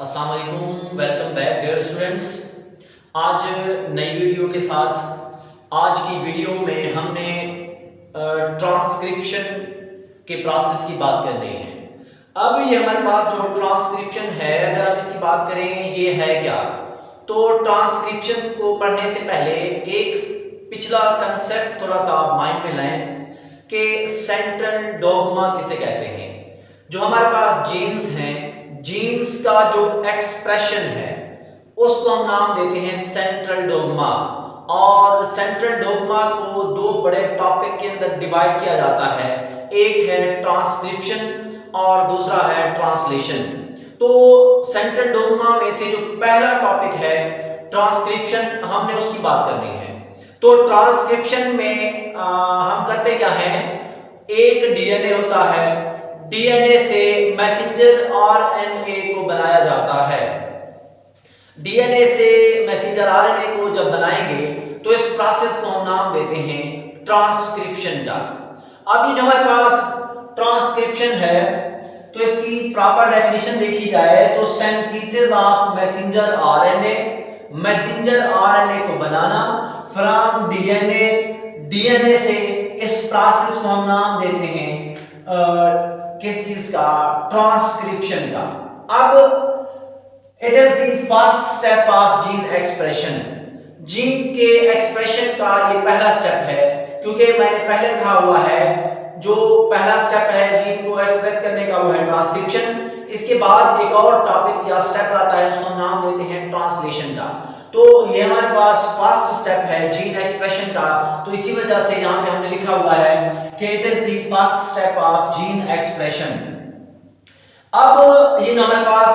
अस्सलाम वालेकुम, welcome back dear students. आज नई वीडियो के साथ आज की वीडियो में हमने ट्रांसक्रिप्शन के प्रोसेस की बात करनी है। अब ये हमारे पास जो ट्रांसक्रिप्शन है, अगर हम इसकी बात करें ये है क्या, तो ट्रांसक्रिप्शन को पढ़ने से पहले एक पिछला कंसेप्ट थोड़ा सा आप माइंड में लाएं कि सेंट्रल डोग्मा किसे कहते हैं। जो हमारे पास जीन्स हैं, जीन्स का जो एक्सप्रेशन है उसको हम नाम देते हैं सेंट्रल डोग्मा। और सेंट्रल डोग्मा को दो बड़े टॉपिक के अंदर डिवाइड किया जाता है, एक है ट्रांसक्रिप्शन और दूसरा है ट्रांसलेशन। तो सेंट्रल डोग्मा में से जो पहला टॉपिक है ट्रांसक्रिप्शन, हमने उसकी बात करनी है। तो ट्रांसक्रिप्शन में हम करते क्या है, एक डीएनए होता है, डीएनए से मैसेंजर आरएनए को बनाया जाता है। डीएनए से मैसेंजर आरएनए को जब बनाएंगे तो इस प्रोसेस को हम नाम देते हैं ट्रांसक्रिप्शन का। अब ये जो हमारे पास ट्रांसक्रिप्शन है तो इसकी प्रॉपर डेफिनेशन देखी जाए तो synthesis of messenger RNA, messenger RNA को बनाना फ्रॉम डीएनए, डीएनए से इस प्रोसेस को हम नाम देते हैं किस चीज का, ट्रांसक्रिप्शन का। अब it is the first step of gene expression. Gene के एक्सप्रेशन का ये पहला स्टेप है, क्योंकि मैंने पहले कहा हुआ है जो पहला स्टेप है जीन को एक्सप्रेस करने का वो है ट्रांसक्रिप्शन। इसके बाद एक और टॉपिक या स्टेप आता है, उसको नाम देते हैं ट्रांसलेशन का। तो ये हमारे पास फर्स्ट स्टेप है जीन एक्सप्रेशन का, तो इसी वजह से यहाँ पे हमने लिखा हुआ है कि it is the first step of gene expression. अब ये जो हमारे पास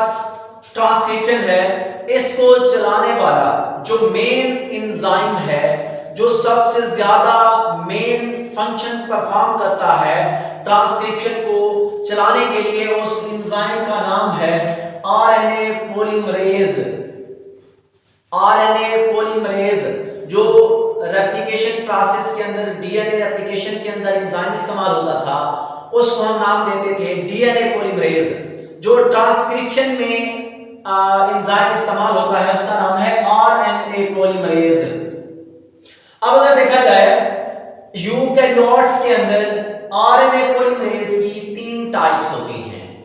ट्रांसक्रिप्शन है, इसको चलाने वाला जो मेन एंजाइम है, जो सबसे ज्यादा मेन फंक्शन परफॉर्म करता है ट्रांसक्रिप्शन को चलाने के लिए, उस एंजाइम का नाम है आरएनए पॉलीमरेज। आरएनए पॉलीमरेज जो रेप्लिकेशन प्रोसेस के अंदर, डीएनए रेप्लिकेशन के अंदर एंजाइम इस्तेमाल होता था, उसको हम नाम देते थे डीएनए पॉलीमरेज। जो ट्रांसक्रिप्शन में एंजाइम इस्तेमाल होता है उसका नाम है आरएनए पॉलीमरेज। अब अगर देखा जाए यूकैरियोट्स के अंदर आरएनए पॉलीमरेज की तीन टाइप्स होती हैं।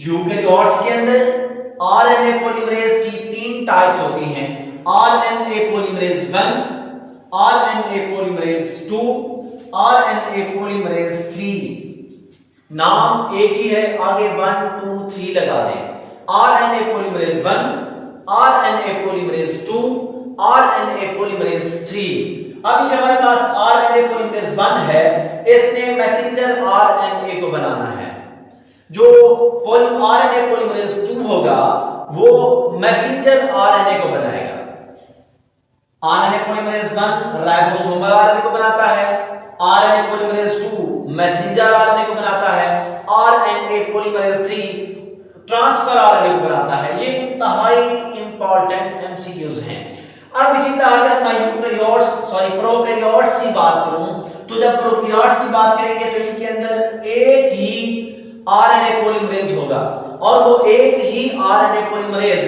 यूकैरियोट्स के अंदर आरएनए पॉलीमरेज की तीन टाइप्स होती हैं, RNA polymerase 1, RNA polymerase 2, RNA polymerase 3। नाम एक ही है, आगे 1 2 3 लगा दें। RNA polymerase 1, RNA polymerase 2, RNA polymerase 3। अभी जो हमारे पास आरएनए पॉलीमरेज 1 है, इसने मैसेंजर आरएनए को बनाना है। जो आरएनए पॉलीमरेज 2 होगा वो मैसेंजर आरएनए को बनाएगा। आरएनए पॉलीमरेज 1 राइबोसोमल आरएनए को बनाता है, आरएनए पॉलीमरेज 2 मैसेंजर आरएनए को बनाता है, आरएनए पॉलीमरेज 3 ट्रांसफर आरएनए को बनाता है। ये इंतहाई इंपॉर्टेंट एमसीक्यूज हैं। अब इसी तरह अगर मैं प्रोकैरियोट्स की बात करूं, तो जब प्रोकैरियोट्स की बात करेंगे तो इनके अंदर एक ही आरएनए पॉलीमरेज होगा, और वो एक ही आरएनए पॉलीमरेज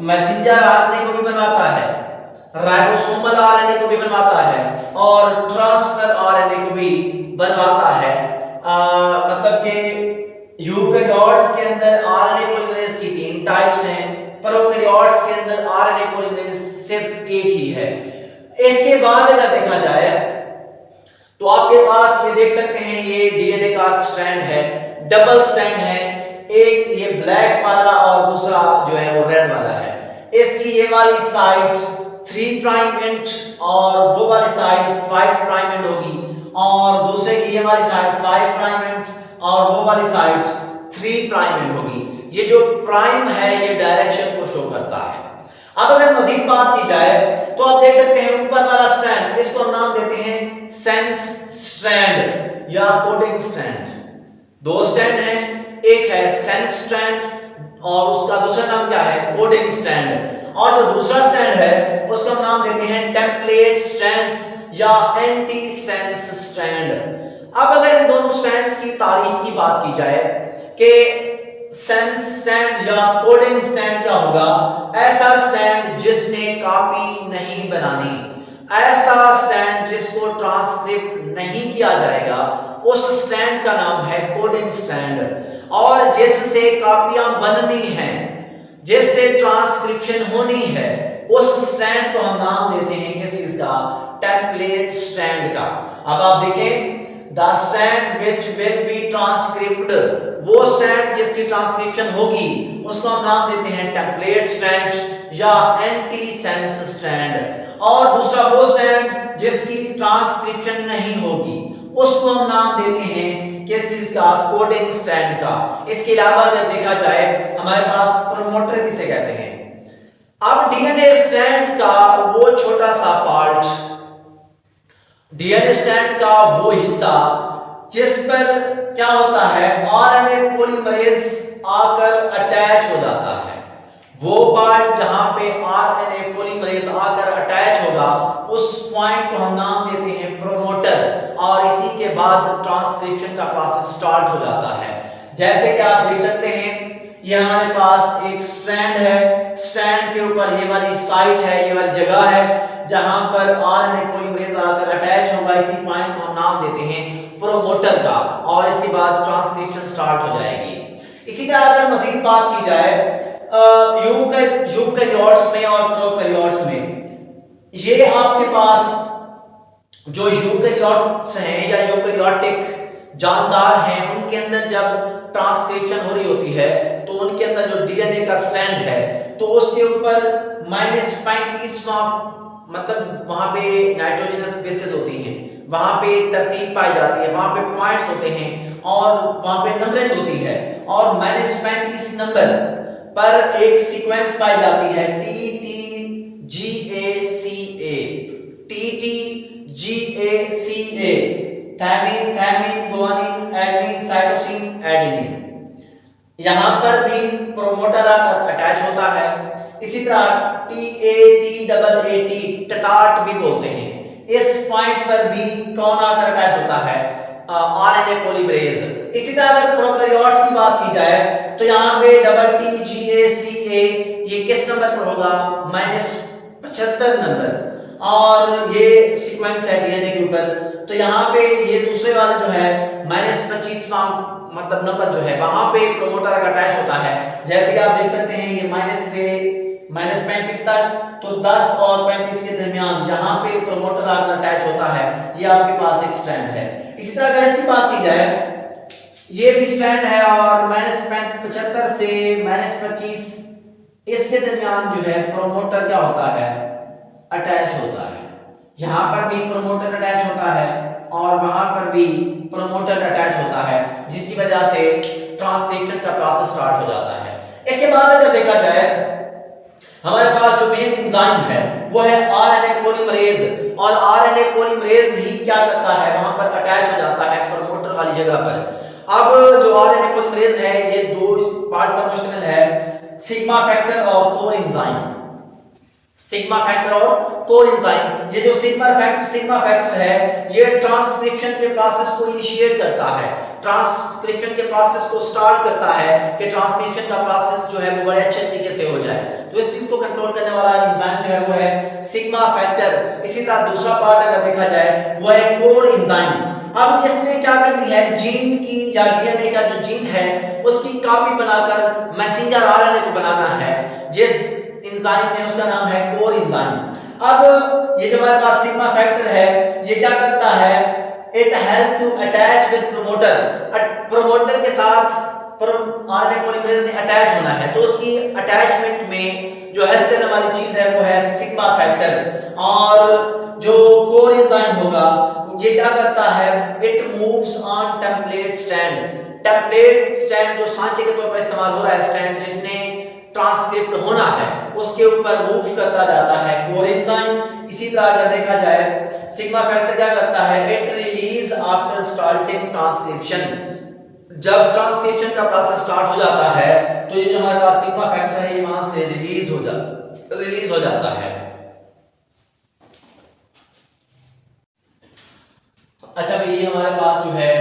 मैसेंजर आरएनए को भी बनवाता है, राइबोसोमल आरएनए को भी बनवाता है और ट्रांसफर आरएनए को भी बनवाता है। मतलब कि यूकैरियोट्स के अंदर आरएनए पॉलीमरेज की तीन टाइप्स हैं, प्रोकैरियोट्स के अंदर आरएनए पॉलीमरेज सिर्फ एक ही है। इसके बाद अगर देखा जाए तो आपके पास ये देख सकते हैं, ये डीएनए का स्ट्रैंड है, डबल स्ट्रैंड है, एक ये ब्लैक वाला और दूसरा जो है वो रेड वाला है। इसकी ये वाली साइड 3 प्राइम एंड और वो वाली साइड 5 प्राइम एंड होगी, और दूसरे की ये वाली साइड 5 प्राइम एंड और वो वाली साइड 3 प्राइम एंड होगी। ये जो प्राइम है ये डायरेक्शन को शो करता है। अब अगर मजीद बात की जाए तो आप देख सकते हैं ऊपर वाला स्ट्रैंड, इसको हम नाम देते हैं सेंस स्ट्रैंड या कोडिंग स्ट्रैंड। दो स्ट्रैंड हैं, एक है सेंस स्ट्रैंड और उसका दूसरा नाम क्या है, कोडिंग स्ट्रैंड। और जो दूसरा स्ट्रैंड है उसका हम नाम देते हैं टेम्पलेट स्ट्रैंड या एंटी सेंस स्ट्रैंड। अब अगर इन दोनों स्ट्रैंड्स की तारीफ की बात की जाए कि सेंस स्टैंड या कोडिंग स्टैंड क्या होगा? ऐसा स्टैंड जिसने कॉपी नहीं बनानी, ऐसा स्टैंड जिसको ट्रांसक्रिप्ट नहीं किया जाएगा, उस स्टैंड का नाम है कोडिंग स्टैंड। और जिससे कॉपियां बननी हैं, जिससे ट्रांसक्रिप्शन होनी है, उस स्टैंड को हम नाम देते हैं किस चीज का? टेम्पलेट स्टैंड का। अब आप देखें, the stand which will be transcript, वो स्टैंड जिसकी ट्रांसक्रिप्शन होगी उसको हम नाम देते हैं टेम्पलेट स्टैंड या एंटी सेंस स्टैंड। और दूसरा वो स्टैंड जिसकी ट्रांसक्रिप्शन नहीं होगी उसको हम नाम देते हैं किस चीज का? कोडिंग स्टैंड का। इसके अलावा अगर देखा जाए हमारे पास प्रोमोटर किसे कहते हैं? अब डीएनए स्टैंड का वो छोटा सा पार्ट, डीएनए स्टैंड का वो हिस्सा जिस पर क्या होता है? आरएनए पॉलीमरेज आकर अटैच हो जाता है, वो पार्ट जहां पे आरएनए पॉलीमरेज आकर अटैच होगा उस पॉइंट को हम नाम देते हैं प्रोमोटर। और इसी के बाद ट्रांसक्रिप्शन का प्रोसेस स्टार्ट हो जाता है। जैसे कि आप देख सकते हैं, ये हमारे पास एक स्ट्रैंड है, स्ट्रैंड के ऊपर ये वाली साइट है, ये वाली जगह है जहां पर आरएनए पॉलीमरेज आकर अटैच होगा। इसी पॉइंट को हम नाम देते हैं प्रोमोटर का, और इसके बाद ट्रांसक्रिप्शन स्टार्ट हो जाएगी। इसी तरह अगर मजीद बात की जाए यूकैरियोट्स में और प्रोकैरियोट्स में, ये आपके पास जो यूकैरियोट्स हैं या यूकैरियोटिक जानदार हैं, उनके अंदर जब ट्रांसक्रिप्शन हो रही होती है तो उनके अंदर जो डीएनए का स्ट्रैंड है तो उसके ऊपर -35वां, मतलब वहां पे नाइट्रोजनस बेसेस होती हैं, वहां पे तरतीब पाई जाती है, वहां पे पॉइंट्स होते हैं और वहां पे नंबरिंग होती है, और -35 नंबर पर एक सीक्वेंस पाई जाती है TTGACA, thymine, guanine, adenine, cytosine, adenine. यहां पर भी प्रोमोटर आकर अटैच होता है। इसी तरह TATAT, टटाट भी बोलते हैं, इस पॉइंट पर भी कौन आकर अटैच होता है? RNA polymerase. इसी तरह अगर प्रोकैरियोट्स की बात की जाए तो यहां पे TTGACA ये किस नंबर पर होगा? -75 नंबर, और ये सीक्वेंस है डीएनए के ऊपर। तो यहाँ पे ये दूसरे वाले जो है -25वां मतलब नंबर जो है वहां पे प्रोमोटर का अटैच होता है। जैसे कि आप देख सकते हैं ये माइनस से -35 तक, तो 10 और 35 के दरमियान जहां पे प्रोमोटर आकर अटैच होता है, ये आपके पास एक स्ट्रैंड है। इसी तरह अगर इसकी बात की जाए, ये भी स्ट्रैंड है और -75 से -25 इसके दरमियान जो है प्रोमोटर क्या होता है? अटैच होता है। यहां पर भी प्रोमोटर अटैच होता है और वहां पर भी प्रोमोटर अटैच होता है, जिसकी वजह से ट्रांसक्रिप्शन का प्रोसेस स्टार्ट हो जाता है। इसके बाद अगर देखा जाए हमारे पास जो मेन एंजाइम है वो है आरएनए पॉलीमरेज, और आरएनए पॉलीमरेज ही क्या करता है? वहां पर अटैच हो जाता है प्रोमोटर वाली जगह पर। अब जो आरएनए पॉलीमरेज है ये दो पार्ट पर मुश्तमिल है, सिग्मा फैक्टर और कोर एंजाइम। सिग्मा फैक्टर और कोर एंजाइम, ये जो सिग्मा फैक्टर है ये ट्रांसक्रिप्शन के प्रोसेस को इनिशिएट करता है, ट्रांसक्रिप्शन के प्रोसेस को स्टार्ट करता है कि ट्रांसक्रिप्शन का प्रोसेस जो है वो बड़े अच्छे तरीके से हो जाए। तो इस चीज को कंट्रोल करने वाला एंजाइम जो है वो है सिग्मा फैक्टर। इसी तरह दूसरा पार्ट अगर देखा जाए वो है कोर एंजाइम। अब जिसने क्या करनी है? जीन की या डीएनए का जो जीन है उसकी कॉपी बनाकर मैसेंजर आरएनए को बनाना है, जिस एंजाइम है उसका नाम है कोर एंजाइम। अब ये जो हमारे पास सिग्मा फैक्टर है ये क्या करता है? It help to attach with promoter, promoter के साथ आरएनए पॉलीमरेज ने अटैच होना है, तो उसकी अटैचमेंट में जो हेल्प करने वाली चीज है वो है सिग्मा फैक्टर। और जो कोर एंजाइम होगा ये क्या करता है? It moves on template stand, template stand जो सांचे के तौर पर इस्तेमाल हो रहा है, स्टैंड जिसने ट्रांसक्रिप्ट होना है उसके ऊपर मूव करता जाता है कोर एंजाइम। इसी तरह अगर देखा जाए सिग्मा फैक्टर क्या करता है? It release after starting transcription, जब ट्रांसक्रिप्शन का प्रोसेस स्टार्ट हो जाता है तो ये जो हमारे पास सिग्मा फैक्टर है ये वहां से रिलीज हो जाता है। अच्छा भाई, ये हमारे पास जो है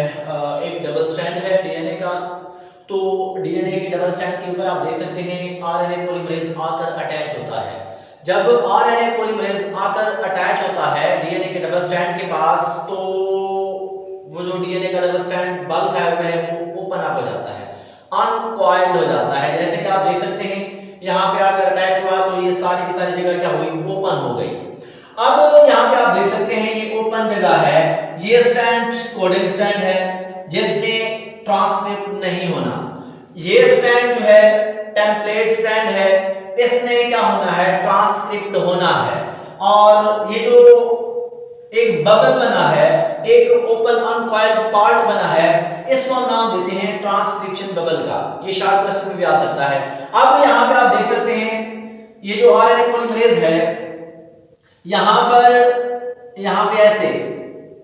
एक डबल स्ट्रैंड है डीएनए का। तो डीएनए के डबल स्ट्रैंड के ऊपर आप देख सकते हैं आरएनए पॉलीमरेज आकर अटैच होता है। जब आरएनए पॉलीमरेज आकर अटैच होता है डीएनए के डबल स्ट्रैंड के पास, तो वो जो डीएनए का डबल स्ट्रैंड बल्क है वो ओपन अप हो जाता है, अनकॉइल्ड हो जाता है। जैसे कि आप देख सकते हैं यहाँ पे आकर अटैच हुआ तो ये सारी की सारी जगह क्या हुई, ओपन हो गई। अब यहाँ पे आप देख सकते हैं ये ओपन जगह है, ये स्ट्रैंड कोडिंग स्ट्रैंड है जिसमें ट्रांसक्रिप्ट नहीं होना। ये स्ट्रैंड जो है टेम्पलेट स्ट्रैंड है, इसने क्या होना है, ट्रांसक्रिप्ट होना है। और ये जो एक बबल बना है, एक ओपन अनकॉइल्ड पार्ट बना है, इसको हम नाम देते हैं ट्रांसक्रिप्शन बबल का। ये शार्ट क्वेश्चन में भी आ सकता है। अब यहाँ पे आप देख सकते हैं ये जो आरएनए पॉलीमरेज है, यहाँ पे ऐसे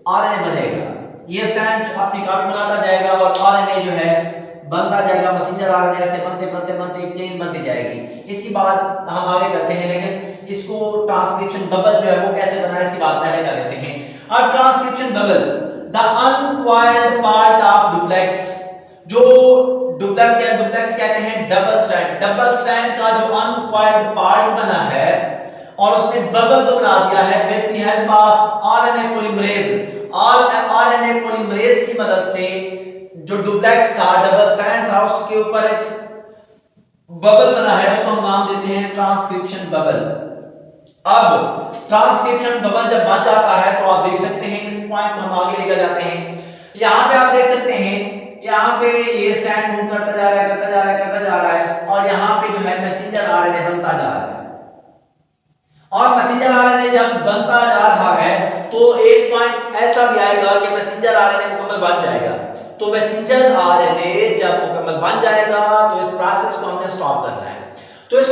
आरएनए बनेगा, ये स्ट्रैंड अपनी कॉपी बनाता जाएगा और आरएनए जो है बनता जाएगा, मैसेंजर आरएनए से बनते बनते बनते एक चेन बनती जाएगी। इसकी बात हम आगे करते हैं, लेकिन इसको ट्रांसक्रिप्शन बबल जो है वो कैसे बना है इसकी बात पहले कर लेते हैं। अब transcription bubble, the uncoiled part of duplex, जो डुप्लेक्स कहते हैं डबल स्ट्रैंड का जो अनकॉइल्ड पार्ट बना है और उसने बबल को बना दिया है with the help of RNA polymerase. RNA polymerase की मदद से जो डुप्लेक्स था, डबल स्ट्रैंड था, उसके ऊपर एक बबल बना है, उसको हम नाम देते हैं ट्रांसक्रिप्शन बबल। अब ट्रांसक्रिप्शन बबल जब बन जाता है तो आप देख सकते हैं इस पॉइंट को हम आगे लेकर जाते हैं। यहाँ पे आप देख सकते हैं यहाँ पे ये स्ट्रैंड मूव करता जा रहा है और यहाँ पे जो है मैसेंजर आरएनए बनता जा रहा है। और मैसेंजर आरएनए जब बनता जा रहा है तो एक पॉइंट ऐसा भी आएगा कि मैसेंजर आरएनए मुकम्मल बन जाएगा। तो मैसेंजर आरएनए जब मुकम्मल बन जाएगा तो इस प्रोसेस को हमने स्टॉप करना है। तो इस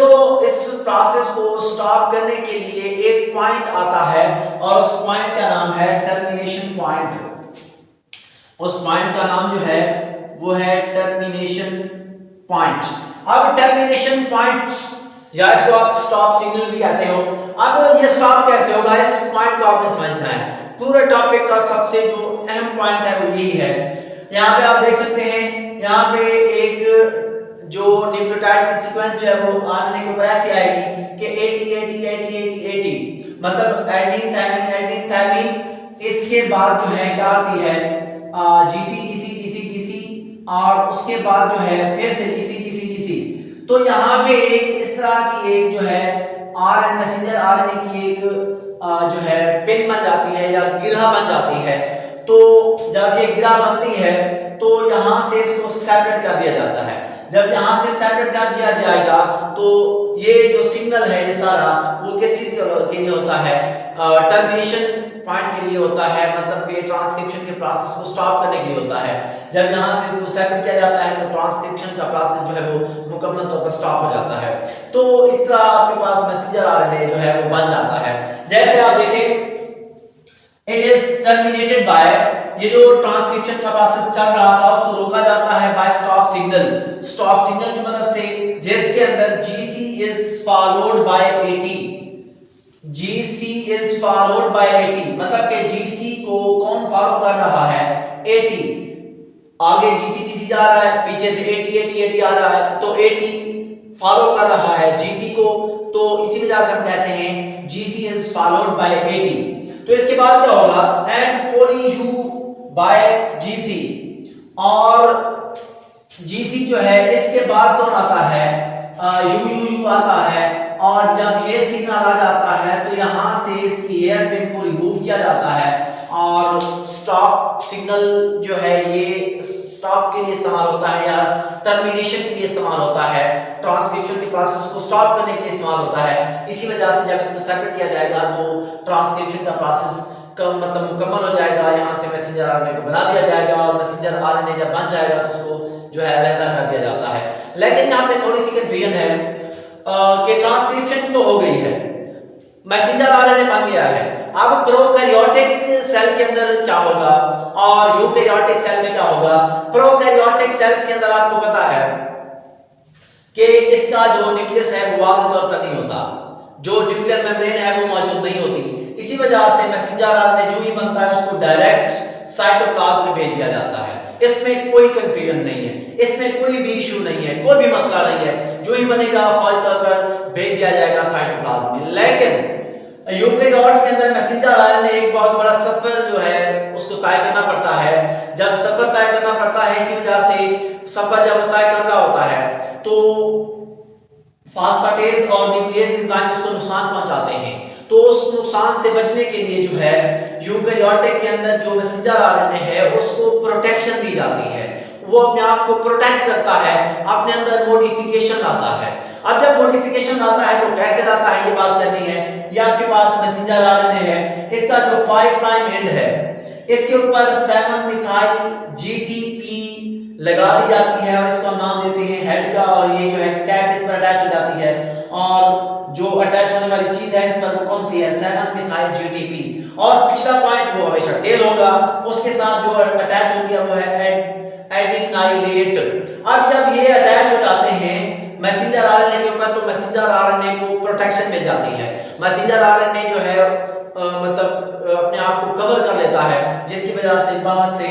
प्रोसेस को स्टॉप करने के लिए एक पॉइंट आता है और उस पॉइंट का नाम है टर्मिनेशन पॉइंट। उस पॉइंट का नाम जो है वो है टर्मिनेशन पॉइंट। अब टर्मिनेशन पॉइंट या इसको आप स्टॉप सिग्नल भी कहते हो। अब ये स्टॉप कैसे होगा, इस पॉइंट को आपने समझना है। पूरे टॉपिक का सबसे जो अहम पॉइंट है वो यही है। यहाँ पे आप देख सकते हैं यहाँ पे एक जो न्यूक्लियोटाइड की सीक्वेंस जो है वो आने के ऊपर ऐसी आएगी कि 80 मतलब एडेनिन थायमिन, इसके बाद जो है क्या आती है जीसी और उसके बाद जो है फिर से जीसी। तो यहाँ पे एक इस तरह की एक जो है आरएनए मैसेंजर आरएनए की एक जो है पिन बन जाती है या गिरह बन जाती है। तो जब ये गिरह बनती है तो यहाँ से इसको सेपरेट कर दिया जाता है। जब यहाँ से सेपरेट कर दिया जाएगा तो ये जो सिग्नल है ये सारा वो किस चीज के लिए होता है, टर्मिनेशन पॉइंट के लिए होता है, मतलब कि ट्रांसक्रिप्शन के प्रोसेस को स्टॉप करने के लिए होता है। जब यहाँ से इसको सेपरेट किया जाता है तो ट्रांसक्रिप्शन का प्रोसेस जो है वो मुकम्मल तौर पर स्टॉप हो जाता है। तो इस तरह आपके पास मैसेंजर आरएनए जो है वो बन जाता है। जैसे आप देखें इट इज टर्मिनेटेड बाय, ये जो ट्रांसक्रिप्शन का प्रोसेस चल रहा था उसको रोका जाता है बाय स्टॉप सिग्नल की मदद से, जिसके अंदर GC is followed by 80। GC is followed by 80 मतलब कि जीसी को कौन फॉलो कर रहा है, 80। आगे जीसी जा रहा है, पीछे से 80 आ रहा है, तो 80 फॉलो कर रहा है जीसी को। तो इसी वजह से हम कहते हैं जीसी इज फॉलोड बाय 80। तो इसके बाद क्या होगा, and poly U by GC, और जीसी जो है इसके बाद कौन आता है, यू आता है। और जब ये सिग्नल आ जाता है तो यहाँ से इसकी एयर पिन को रिमूव किया जाता है और स्टॉप सिग्नल जो है ये स्टॉप के लिए इस्तेमाल होता है या टर्मिनेशन के लिए इस्तेमाल होता है, ट्रांसक्रिप्शन के प्रोसेस को स्टॉप करने के लिए इस्तेमाल होता है। इसी वजह से जब इसको सेपरेट किया जाएगा तो ट्रांसक्रिप्शन का प्रोसेस मतलब मुकम्मल हो जाएगा। यहाँ से मैसेंजर आरएनए को बना दिया जाएगा और मैसेंजर आरएनए जब बन जाएगा तो उसको जो है अलग कर दिया जाता है। लेकिन यहाँ पे थोड़ी सी कंफ्यूजन है कि ट्रांसक्रिप्शन तो हो गई है, मैसेंजर आरएनए बन गया है, अब प्रोकैरियोटिक सेल के अंदर क्या होगा और यूकैरियोटिक सेल में क्या होगा। प्रोकैरियोटिक सेल्स के अंदर आपको पता है कि इसका जो न्यूक्लियस है वो वाज़ेह तौर पर नहीं होता, जो न्यूक्लियर मेम्ब्रेन है वो मौजूद नहीं होती। इसी वजह से मैसेंजर आरएनए जो ही बनता है उसको डायरेक्ट साइटोप्लाज्म में भेज दिया जाता है। इसमें कोई कंफ्यूजन नहीं है, इसमें कोई भी इशू नहीं है, कोई भी मसला नहीं है, जो ही बनेगा फौरी तौर पर भेज दिया जाएगा साइटोप्लाज्म में। लेकिन यूकेरियोट्स के अंदर मैसेंजर आरएनए एक बहुत बड़ा सफर जो है उसको तय करना पड़ता है। जब सफर तय करना पड़ता है, इसी वजह से सफर जब तय कर रहा होता है तो फास्फेटेज और न्यूक्लियस एंजाइम उसको नुकसान पहुंचाते हैं। तो उस नुकसान से बचने के लिए जो है यूकेरियोटिक के अंदर जो मैसेंजर आरएनए है उसको प्रोटेक्शन दी जाती है, वो अपने आप को प्रोटेक्ट करता है, अपने अंदर मॉडिफिकेशन लाता है। अब जब मॉडिफिकेशन लाता है तो कैसे लाता है ये बात करनी है। ये आपके पास मैसेंजर आरएनए है, इसका जो 5 प्राइम एंड है इसके ऊपर 7 मिथाइल जीटीपी लगा दी जाती है और इसको हम नाम देते हैं हेड का, और ये जो है कैप इस पर अटैच हो जाती है, और जो अटैच होने वाली चीज है इस पर वो कौन सी है, 7 मिथाइल जीटीपी, और पिछला पॉइंट वो हमेशा टेल होगा, उसके साथ जो अटैच होती है वो है एडिनाइलेट। अब जब ये अटैच हो जाते हैं मैसेंजर आरएनए के ऊपर तो मैसेंजर आरएनए को प्रोटेक्शन मिल जाती है। मैसेंजर आरएनए जो है मतलब अपने आप को कवर कर लेता है, जिसकी वजह से बाहर से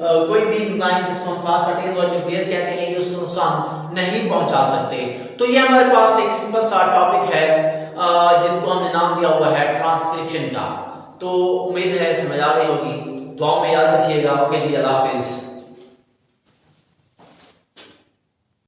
कोई भी एंजाइम जिसको हम फास्फेटेज और न्यूक्लियस कहते हैं ये उसको नुकसान नहीं पहुंचा सकते। तो ये हमारे पास एक सिंपल सा टॉपिक है जिसको हमने नाम दिया हुआ है ट्रांसक्रिप्शन का। तो उम्मीद है समझ आ गई होगी, दुआ में याद रखिएगा। ओके जी, अल्लाह हाफिज।